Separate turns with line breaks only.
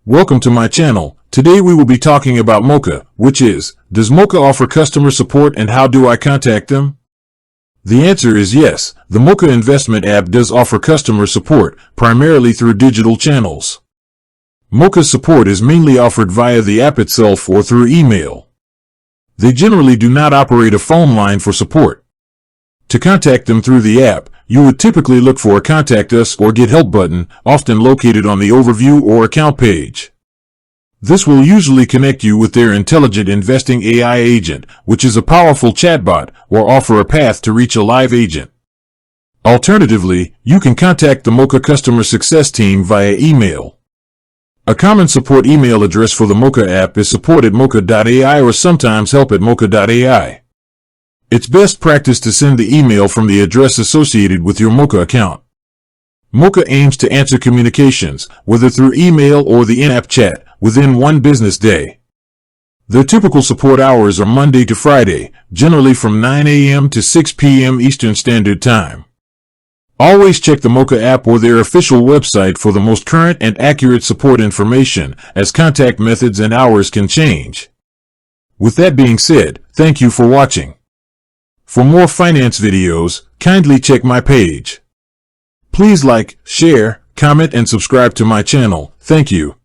Welcome to my channel. Today we will be talking about Moka, which is, does Moka offer customer support and how do I contact them? The answer is yes. The Moka investment app does offer customer support, primarily through digital channels. Moka's support is mainly offered via the app itself or through email. They generally do not operate a phone line for support. To contact them through the app, you would typically look for a Contact Us or Get Help button, often located on the Overview or Account page. This will usually connect you with their intelligent investing AI agent, which is a powerful chatbot, or offer a path to reach a live agent. Alternatively, you can contact the Moka customer success team via email. A common support email address for the Moka app is support@moka.ai or sometimes help@moka.ai. It's best practice to send the email from the address associated with your Moka account. Moka aims to answer communications, whether through email or the in-app chat, within 1 business day. Their typical support hours are Monday to Friday, generally from 9 a.m. to 6 p.m. Eastern Standard Time. Always check the Moka app or their official website for the most current and accurate support information, as contact methods and hours can change. With that being said, thank you for watching. For more finance videos, kindly check my page. Please like, share, comment and subscribe to my channel. Thank you.